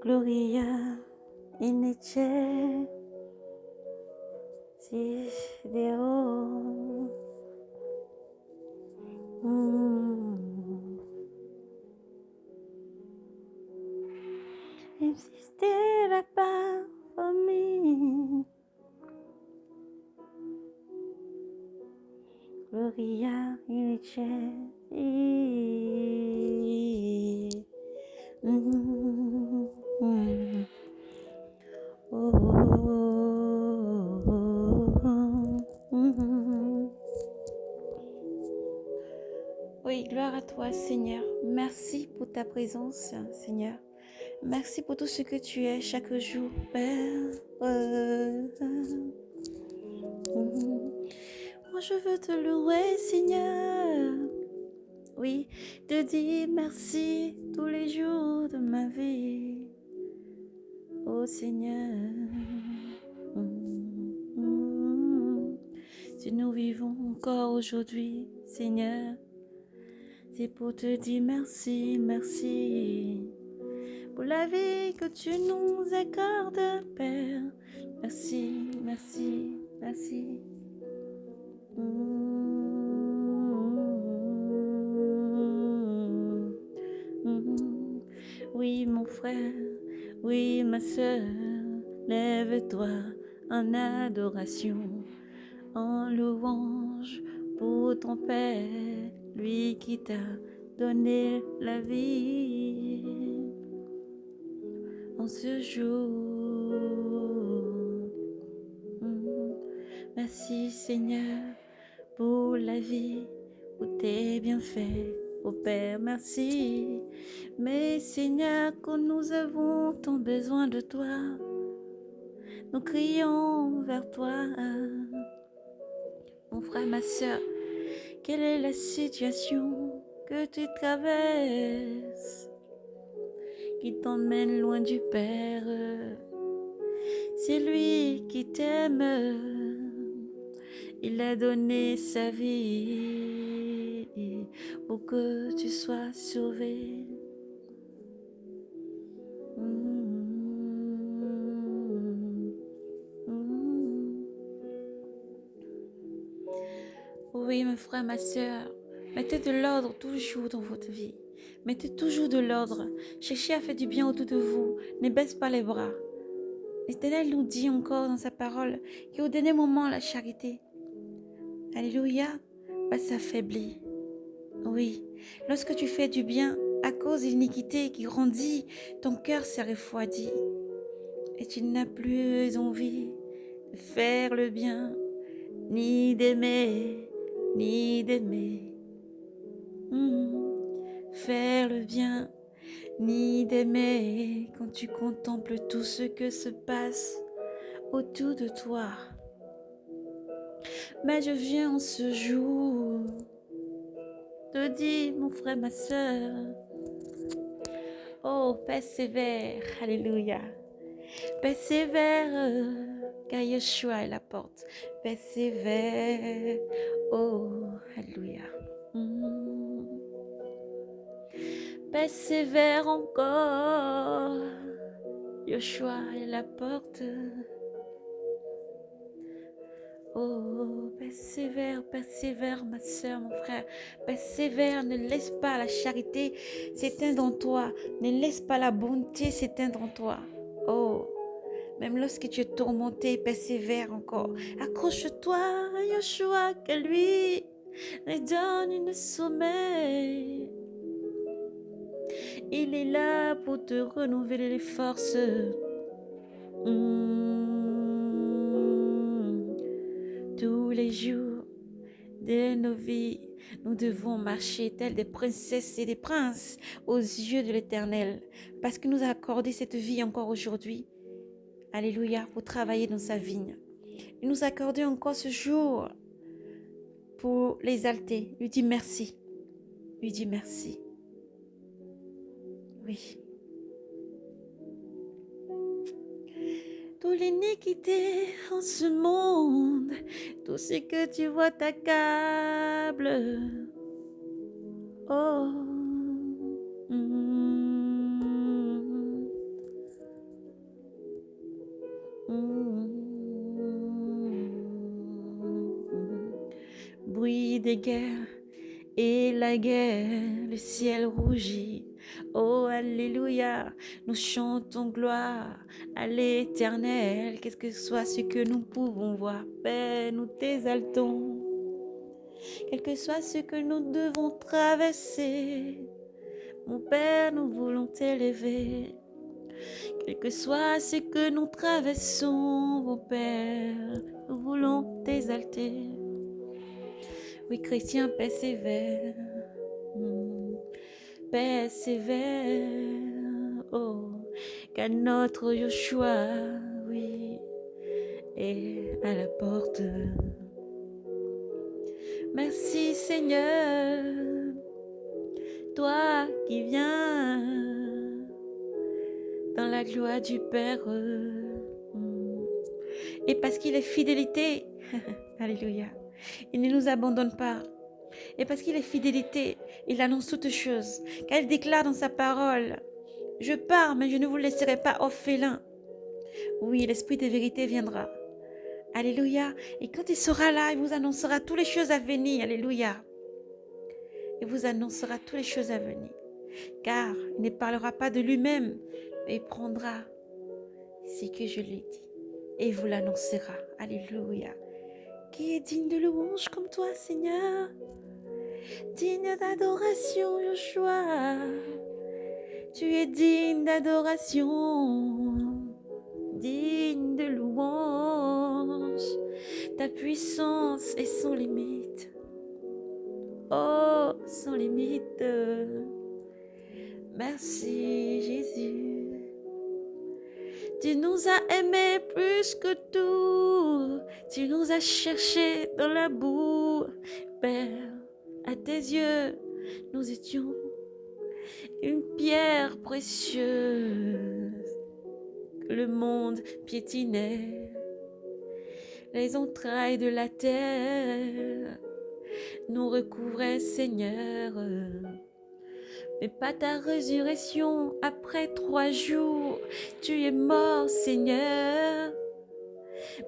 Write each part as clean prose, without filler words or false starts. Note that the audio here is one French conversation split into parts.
Gloria in ecce si Deo. Insistera pas for me. Gloria in ecce si. Oui, gloire à toi, Seigneur. Merci pour ta présence, Seigneur. Merci pour tout ce que tu es chaque jour, Père. Moi, je veux te louer, Seigneur. Oui, te dire merci tous les jours de ma vie. Oh Seigneur, si nous vivons encore aujourd'hui, Seigneur, c'est pour te dire merci, merci pour la vie que tu nous accordes, Père. Merci, merci, merci. Oui, mon frère, oui, ma soeur, lève-toi en adoration, en louange pour ton Père, lui qui t'a donné la vie en ce jour. Merci Seigneur pour la vie, pour tes bienfaits. Oh Père, merci. Mais Seigneur, quand nous avons tant besoin de toi, nous crions vers toi. Mon frère, ma soeur, quelle est la situation que tu traverses qui t'emmène loin du Père? C'est lui qui t'aime. Il a donné sa vie pour que tu sois sauvé. Oui, mes frères, ma soeur, mettez de l'ordre toujours dans votre vie. Mettez toujours de l'ordre. Cherchez à faire du bien autour de vous. Ne baisse pas les bras. L'Éternel nous dit encore dans sa parole qu'au dernier moment, la charité, alléluia, va s'affaiblir. Oui, lorsque tu fais du bien à cause de l'iniquité qui grandit, ton cœur s'est refroidi et tu n'as plus envie de faire le bien, ni d'aimer, ni d'aimer. Faire le bien, ni d'aimer quand tu contemples tout ce que se passe autour de toi. Mais je viens en ce jour te dire, mon frère, ma soeur, oh, persévère, alléluia. Persévère, car Yeshua est la porte. Persévère, oh, alléluia. Persévère encore, Yeshua est la porte. Oh, persévère, persévère, ma soeur, mon frère. Persévère, ne laisse pas la charité s'éteindre en toi. Ne laisse pas la bonté s'éteindre en toi. Oh, même lorsque tu es tourmenté, persévère encore. Accroche-toi à Yeshua, que lui ne donne une sommeil. Il est là pour te renouveler les forces. Tous les jours de nos vies, nous devons marcher tels des princesses et des princes aux yeux de l'Éternel, parce qu'il nous a accordé cette vie encore aujourd'hui. Alléluia, pour travailler dans sa vigne. Il nous a accordé encore ce jour pour l'exalter. Lui dit merci. Lui dit merci. Oui. Toute l'iniquité en ce monde, tout ce que tu vois t'accable. Oh. cri des guerres et la guerre, le ciel rougit. Oh, alléluia, nous chantons gloire à l'Éternel. Qu'est-ce que soit ce que nous pouvons voir, Père, nous t'exaltons. Quel que soit ce que nous devons traverser, mon Père, nous voulons t'élever. Quel que soit ce que nous traversons, mon Père, nous voulons t'exalter. Oui, chrétien, persévère. Persévère, oh, car notre Joshua, oui, est à la porte. Merci Seigneur, toi qui viens dans la gloire du Père. Et parce qu'il est fidélité, alléluia, il ne nous abandonne pas. Et parce qu'il est fidélité, il annonce toutes choses. Car il déclare dans sa parole, je pars, mais je ne vous laisserai pas orphelins. Oui, l'esprit de vérité viendra. Alléluia. Et quand il sera là, il vous annoncera toutes les choses à venir. Alléluia. Il vous annoncera toutes les choses à venir. Car il ne parlera pas de lui-même, mais il prendra ce que je lui ai dit. Et il vous l'annoncera. Alléluia. Qui est digne de louange comme toi, Seigneur? Digne d'adoration, Joshua. Tu es digne d'adoration, digne de louange. Ta puissance est sans limite. Oh, sans limite. Merci, Jésus. Tu nous as aimés plus que tout. Tu nous as cherchés dans la boue. Père, à tes yeux, nous étions une pierre précieuse. Le monde piétinait. Les entrailles de la terre nous recouvraient, Seigneur. Mais pas ta résurrection après 3 jours. Tu es mort, Seigneur.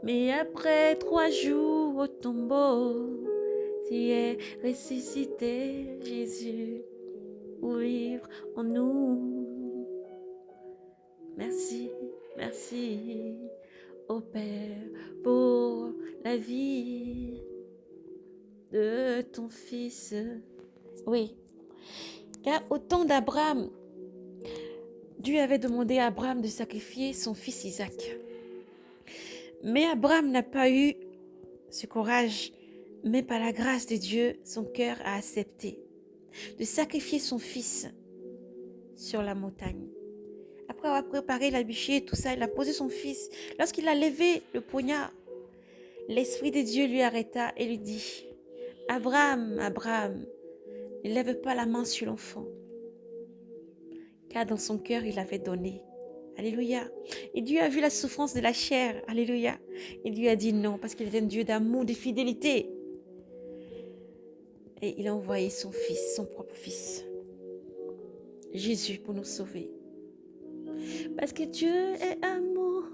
Mais après 3 jours au tombeau, tu es ressuscité, Jésus, pour vivre en nous. Merci, merci, ô Père, pour la vie de ton Fils. Oui, car au temps d'Abraham, Dieu avait demandé à Abraham de sacrifier son fils Isaac. Mais Abraham n'a pas eu ce courage, mais par la grâce de Dieu, son cœur a accepté de sacrifier son fils sur la montagne. Après avoir préparé la bûcher et tout ça, il a posé son fils. Lorsqu'il a levé le poignard, l'Esprit de Dieu lui arrêta et lui dit, « Abraham, Abraham, ne lève pas la main sur l'enfant. » Car dans son cœur, il avait donné. Alléluia. Et Dieu a vu la souffrance de la chair. Alléluia. Et Dieu a dit non, parce qu'il est un Dieu d'amour, de fidélité. Et il a envoyé son fils, son propre fils, Jésus, pour nous sauver. Parce que Dieu est amour.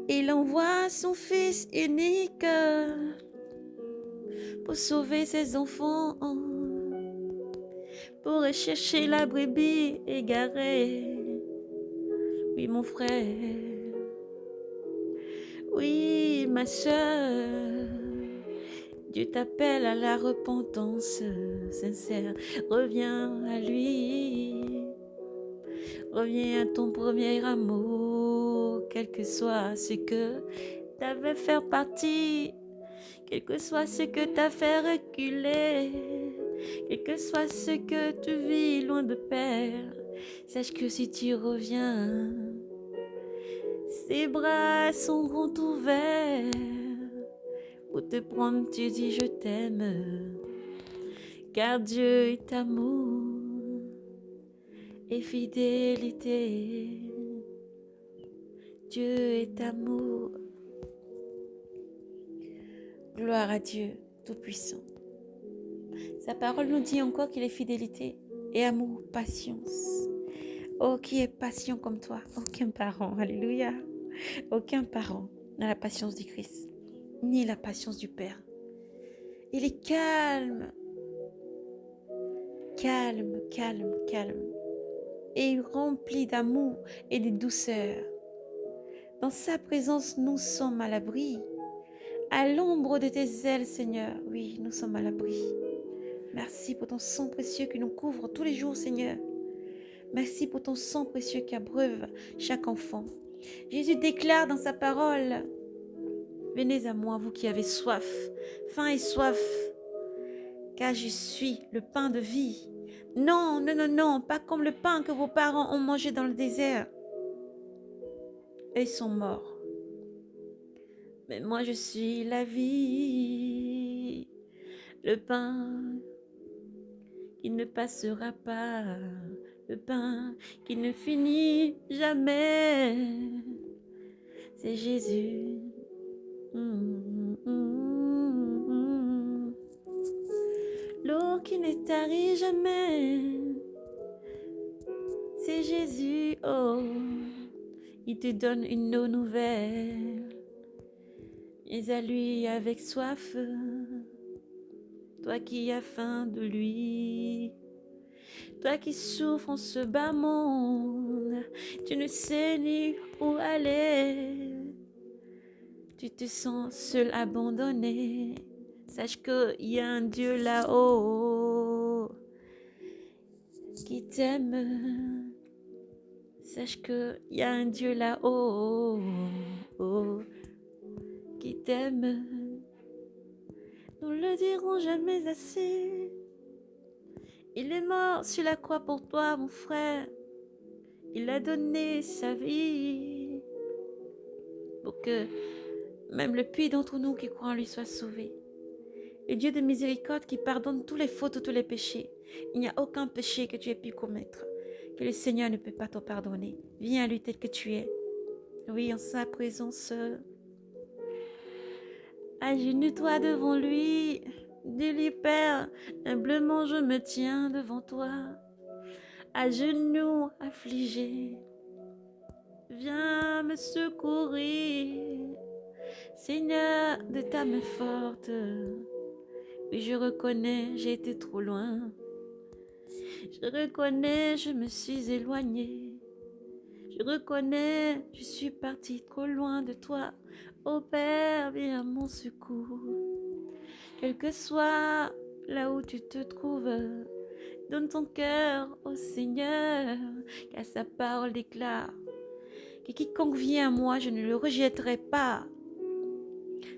Il envoie son fils unique pour sauver ses enfants, pour rechercher la brebis égarée. Oui, mon frère. Oui, ma soeur. Dieu t'appelle à la repentance sincère. Reviens à lui. Reviens à ton premier amour, quel que soit ce que t'avais fait partie, quel que soit ce que t'as fait reculer, quel que soit ce que tu vis loin de Père, sache que si tu reviens, ses bras sont grands ouverts pour te prendre. Tu dis je t'aime, car Dieu est amour et fidélité. Dieu est amour. Gloire à Dieu Tout-Puissant. Sa parole nous dit encore qu'il est fidélité et amour, patience. Oh, qui est patient comme toi? Aucun parent, alléluia. Aucun parent n'a la patience du Christ, ni la patience du Père. Il est calme, calme, calme, calme. Et rempli d'amour et de douceur. Dans sa présence, nous sommes à l'abri. À l'ombre de tes ailes, Seigneur, oui, nous sommes à l'abri. Merci pour ton sang précieux qui nous couvre tous les jours, Seigneur. Merci pour ton sang précieux qui abreuve chaque enfant. Jésus déclare dans sa parole, venez à moi, vous qui avez soif, faim et soif, car je suis le pain de vie. Non, non, non, non, pas comme le pain que vos parents ont mangé dans le désert. Et ils sont morts. Mais moi, je suis la vie, le pain qui ne passera pas, le pain qui ne finit jamais. C'est Jésus. L'eau qui ne tarit jamais. C'est Jésus. Oh, il te donne une eau nouvelle. Et à lui avec soif, toi qui as faim de lui, toi qui souffres en ce bas monde, tu ne sais ni où aller, tu te sens seul, abandonné, sache qu'il y a un Dieu là-haut qui t'aime, sache qu'il y a un Dieu là-haut qui t'aime. Nous le dirons jamais assez. Il est mort sur la croix pour toi, mon frère. Il a donné sa vie pour que même le pire d'entre nous qui croit en lui soit sauvé. Le Dieu de miséricorde qui pardonne tous les fautes, tous les péchés. Il n'y a aucun péché que tu aies pu commettre que le Seigneur ne peut pas te pardonner. Viens à lui tel que tu es. Oui, en sa présence. Agenouille-toi devant lui. Dis-lui, Père, humblement je me tiens devant toi. À genoux affligé, viens me secourir. Seigneur, de ta main forte. Oui, je reconnais, j'ai été trop loin. Je reconnais, je me suis éloignée. Je reconnais, je suis partie trop loin de toi. Ô Père, viens à mon secours. Quel que soit là où tu te trouves, donne ton cœur au Seigneur, car sa parole déclare que quiconque vient à moi, je ne le rejetterai pas.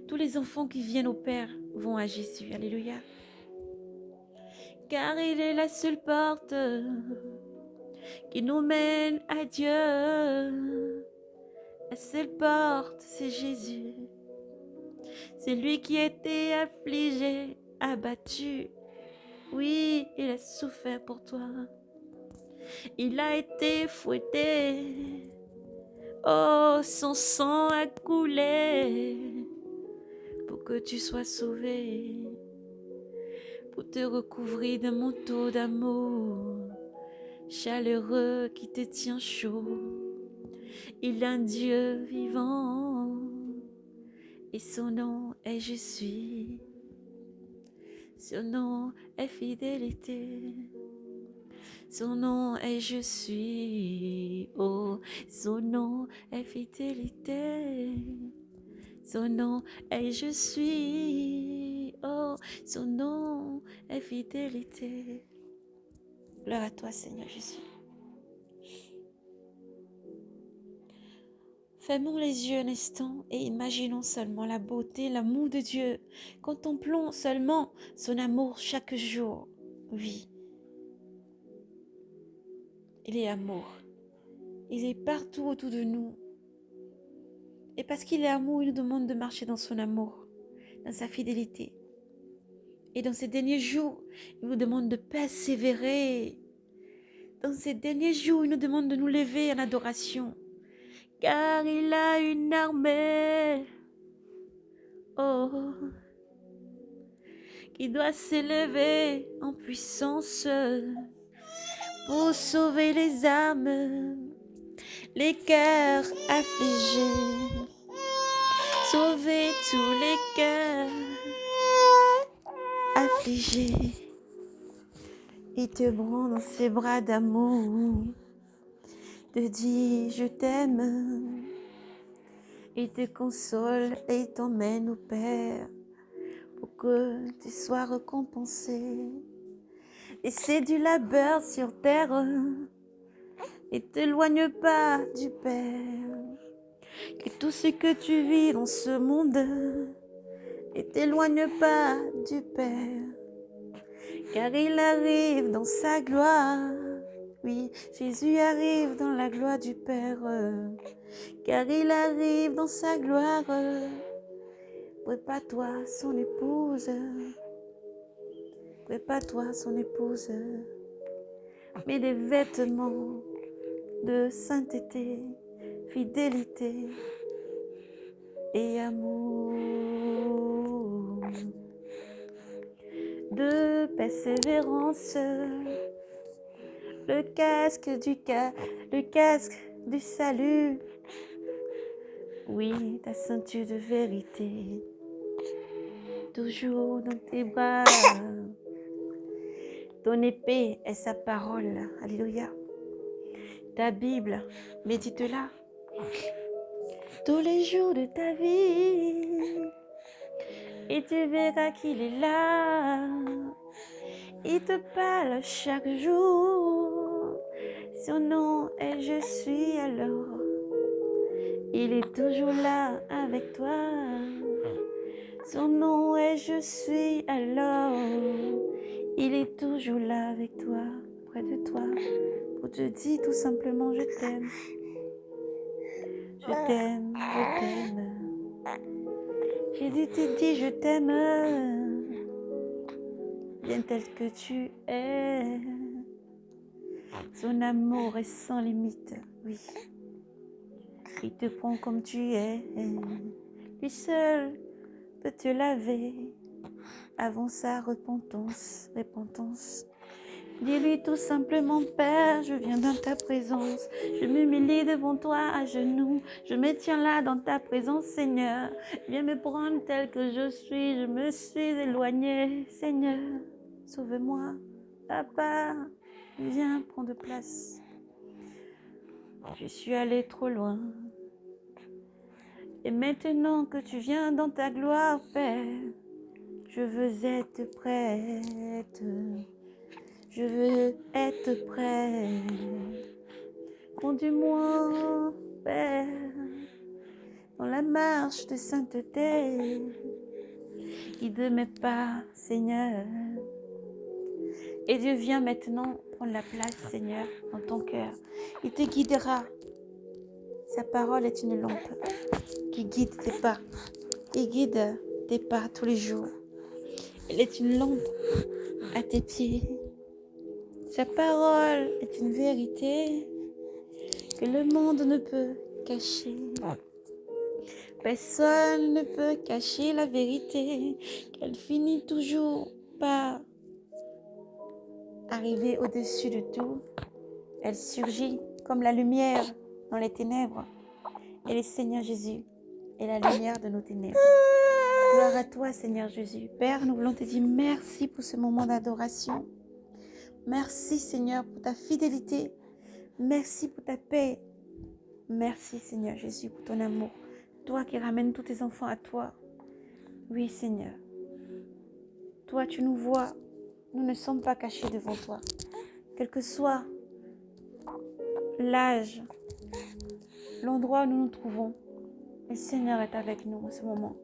Tous les enfants qui viennent au Père vont à Jésus. Alléluia. Car il est la seule porte qui nous mène à Dieu. La seule porte, c'est Jésus. C'est lui qui a été affligé, abattu. Oui, il a souffert pour toi. Il a été fouetté. Oh, son sang a coulé pour que tu sois sauvé, pour te recouvrir d'un manteau d'amour chaleureux qui te tient chaud. Il est un Dieu vivant et son nom est je suis. Son nom est fidélité. Son nom est je suis. Oh, son nom est fidélité. Son nom est je suis. Oh, son nom est fidélité. Gloire à toi, Seigneur Jésus. Fermons les yeux un instant et imaginons seulement la beauté, l'amour de Dieu. Contemplons seulement son amour chaque jour. Oui, il est amour. Il est partout autour de nous. Et parce qu'il est amour, il nous demande de marcher dans son amour, dans sa fidélité. Et dans ces derniers jours, il nous demande de persévérer. Dans ces derniers jours, il nous demande de nous lever en adoration. Car il a une armée, oh, qui doit s'élever en puissance pour sauver les âmes, les cœurs affligés, sauver tous les cœurs affligé. Il te prend dans ses bras d'amour, te dit je t'aime. Il te console et il t'emmène au Père pour que tu sois récompensé. Et c'est du labeur sur terre, et t'éloigne pas du Père. Et tout ce que tu vis dans ce monde, et t'éloigne pas du Père. Car il arrive dans sa gloire. Oui, Jésus arrive dans la gloire du Père. Car il arrive dans sa gloire. Prépare-toi son épouse. Prépare-toi son épouse. Mets des vêtements de sainteté, fidélité et amour. De persévérance. Le casque du salut. Oui, ta ceinture de vérité. Toujours dans tes bras. Ton épée est sa parole. Alléluia. Ta Bible, médite-la. Tous les jours de ta vie. Et tu verras qu'il est là. Il te parle chaque jour. Son nom est je suis alors. Il est toujours là avec toi. Son nom est je suis alors. Il est toujours là avec toi, près de toi, pour te dire tout simplement je t'aime. Je t'aime, je t'aime. Jésus te dit je t'aime. Bien tel que tu es. Son amour est sans limite, oui. Il te prend comme tu es. Lui seul peut te laver avant sa repentance. Dis-lui tout simplement, Père, je viens dans ta présence. Je m'humilie devant toi à genoux. Je me tiens là dans ta présence, Seigneur. Viens me prendre tel que je suis. Je me suis éloignée, Seigneur. Sauve-moi, Papa. Viens prendre place. Je suis allée trop loin. Et maintenant que tu viens dans ta gloire, Père, je veux être prête. Je veux être prêt. Conduis-moi, Père, dans la marche de sainteté. Guide mes pas, Seigneur. Et Dieu vient maintenant prendre la place, Seigneur, dans ton cœur. Il te guidera. Sa parole est une lampe qui guide tes pas. Il guide tes pas tous les jours. Elle est une lampe à tes pieds. Sa parole est une vérité que le monde ne peut cacher. Personne ne peut cacher la vérité, qu'elle finit toujours par arriver au-dessus de tout. Elle surgit comme la lumière dans les ténèbres. Et le Seigneur Jésus est la lumière de nos ténèbres. Gloire à toi, Seigneur Jésus. Père, nous voulons te dire merci pour ce moment d'adoration. Merci, Seigneur, pour ta fidélité. Merci pour ta paix. Merci, Seigneur Jésus, pour ton amour. Toi qui ramènes tous tes enfants à toi. Oui, Seigneur. Toi, tu nous vois. Nous ne sommes pas cachés devant toi. Quel que soit l'âge, l'endroit où nous nous trouvons, le Seigneur est avec nous en ce moment.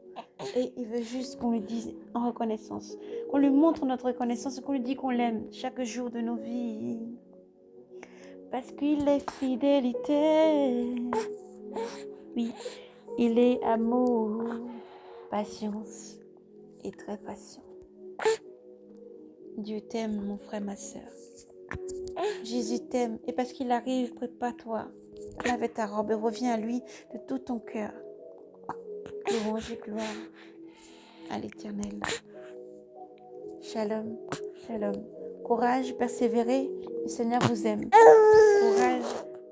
Et il veut juste qu'on lui dise en reconnaissance, qu'on lui montre notre reconnaissance, qu'on lui dise qu'on l'aime chaque jour de nos vies. Parce qu'il est fidélité. Oui, il est amour, patience et très patient. Dieu t'aime, mon frère, ma soeur. Jésus t'aime. Et parce qu'il arrive, prépare-toi. Lave ta robe et reviens à lui de tout ton cœur. Louange et gloire à l'Éternel. Shalom, shalom. Courage, persévérez, le Seigneur vous aime. Courage,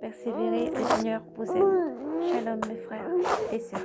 persévérez, le Seigneur vous aime. Shalom mes frères et sœurs.